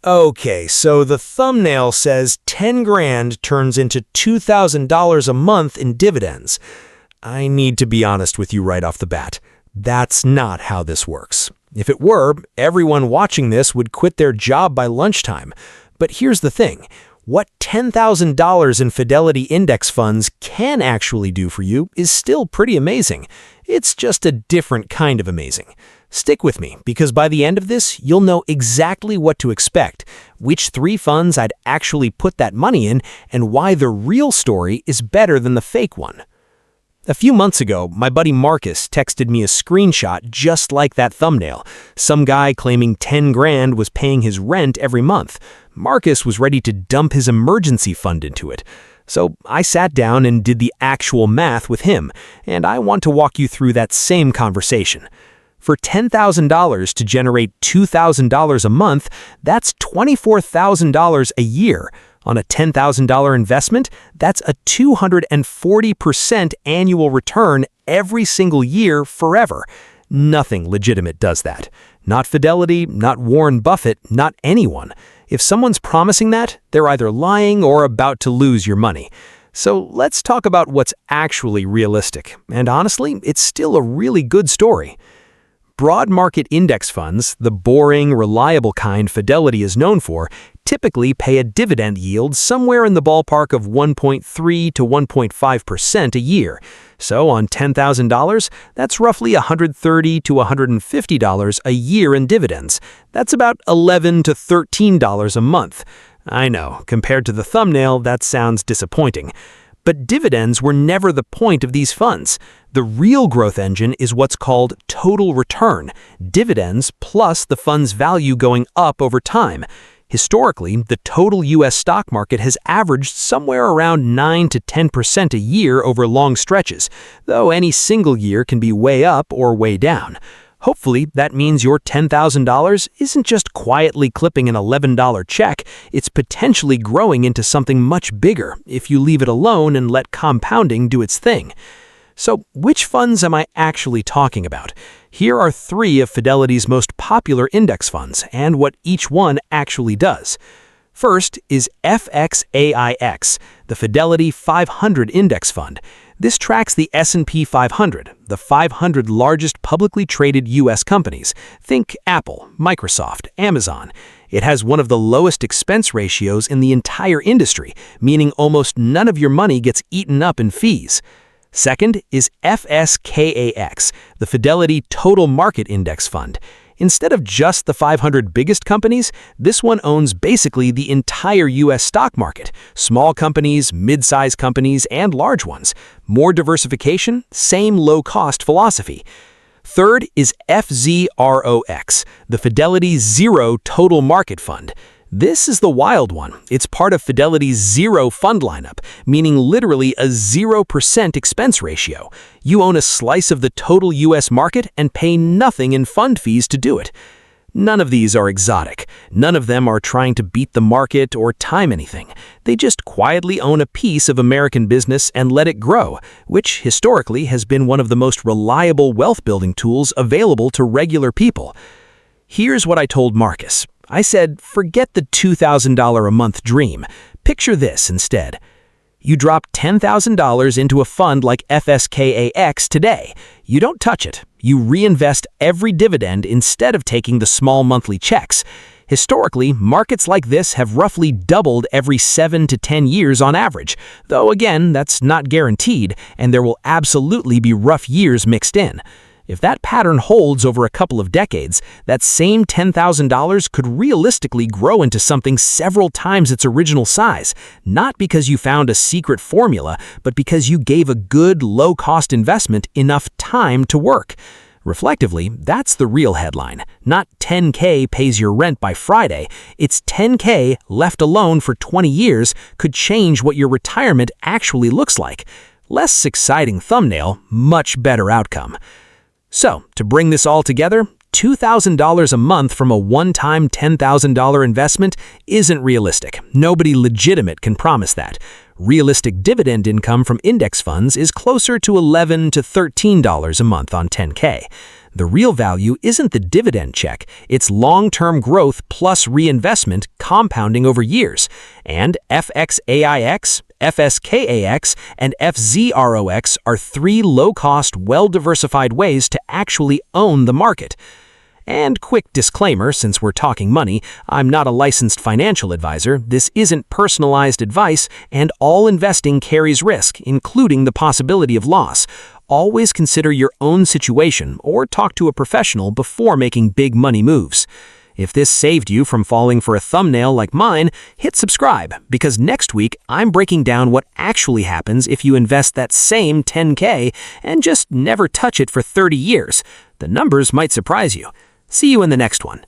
Okay, so the thumbnail says 10 grand turns into $2,000 a month in dividends. I need to be honest with you right off the bat. That's not how this works. If it were, everyone watching this would quit their job by lunchtime. But here's the thing. What $10,000 in Fidelity index funds can actually do for you is still pretty amazing. It's just a different kind of amazing. Stick with me, because by the end of this, you'll know exactly what to expect, which 3 funds I'd actually put that money in, and why the real story is better than the fake one. A few months ago, my buddy Marcus texted me a screenshot just like that thumbnail. Some guy claiming 10 grand was paying his rent every month. Marcus was ready to dump his emergency fund into it. So I sat down and did the actual math with him, and I want to walk you through that same conversation. For $10,000 to generate $2,000 a month, that's $24,000 a year. On a $10,000 investment, that's a 240% annual return every single year forever. Nothing legitimate does that. Not Fidelity, not Warren Buffett, not anyone. If someone's promising that, they're either lying or about to lose your money. So let's talk about what's actually realistic. And honestly, it's still a really good story. Broad market index funds, the boring, reliable kind Fidelity is known for, typically pay a dividend yield somewhere in the ballpark of 1.3 to 1.5% a year. So on $10,000, that's roughly $130 to $150 a year in dividends. That's about $11 to $13 a month. I know, compared to the thumbnail, that sounds disappointing. But dividends were never the point of these funds. The real growth engine is what's called total return, dividends plus the fund's value going up over time. Historically, the total U.S. stock market has averaged somewhere around 9 to 10% a year over long stretches, though any single year can be way up or way down. Hopefully, that means your $10,000 isn't just quietly clipping an $11 check, it's potentially growing into something much bigger if you leave it alone and let compounding do its thing. So, which funds am I actually talking about? Here are 3 of Fidelity's most popular index funds and what each one actually does. First is FXAIX, the Fidelity 500 Index Fund. This tracks the S&P 500, the 500 largest publicly traded U.S. companies. Think Apple, Microsoft, Amazon. It has one of the lowest expense ratios in the entire industry, meaning almost none of your money gets eaten up in fees. Second is FSKAX, the Fidelity Total Market Index Fund. Instead of just the 500 biggest companies, this one owns basically the entire U.S. stock market, small companies, mid-sized companies, and large ones. More diversification, same low-cost philosophy. Third is FZROX, the Fidelity Zero Total Market Fund. This is the wild one. It's part of Fidelity's zero fund lineup, meaning literally a 0% expense ratio. You own a slice of the total U.S. market and pay nothing in fund fees to do it. None of these are exotic. None of them are trying to beat the market or time anything. They just quietly own a piece of American business and let it grow, which historically has been one of the most reliable wealth-building tools available to regular people. Here's what I told Marcus. I said, forget the $2,000 a month dream. Picture this instead. You drop $10,000 into a fund like FSKAX today. You don't touch it. You reinvest every dividend instead of taking the small monthly checks. Historically, markets like this have roughly doubled every 7 to 10 years on average, though again, that's not guaranteed, and there will absolutely be rough years mixed in. If that pattern holds over a couple of decades, that same $10,000 could realistically grow into something several times its original size, not because you found a secret formula, but because you gave a good, low-cost investment enough time to work. Reflectively, that's the real headline. Not $10K pays your rent by Friday. It's $10K left alone for 20 years could change what your retirement actually looks like. Less exciting thumbnail, much better outcome. So, to bring this all together, $2,000 a month from a one-time $10,000 investment isn't realistic. Nobody legitimate can promise that. Realistic dividend income from index funds is closer to $11 to $13 a month on $10K. The real value isn't the dividend check, it's long-term growth plus reinvestment compounding over years. And FXAIX, FSKAX, and FZROX are 3 low-cost, well-diversified ways to actually own the market. And quick disclaimer, since we're talking money, I'm not a licensed financial advisor, this isn't personalized advice, and all investing carries risk, including the possibility of loss. Always consider your own situation or talk to a professional before making big money moves. If this saved you from falling for a thumbnail like mine, hit subscribe, because next week I'm breaking down what actually happens if you invest that same $10K and just never touch it for 30 years. The numbers might surprise you. See you in the next one.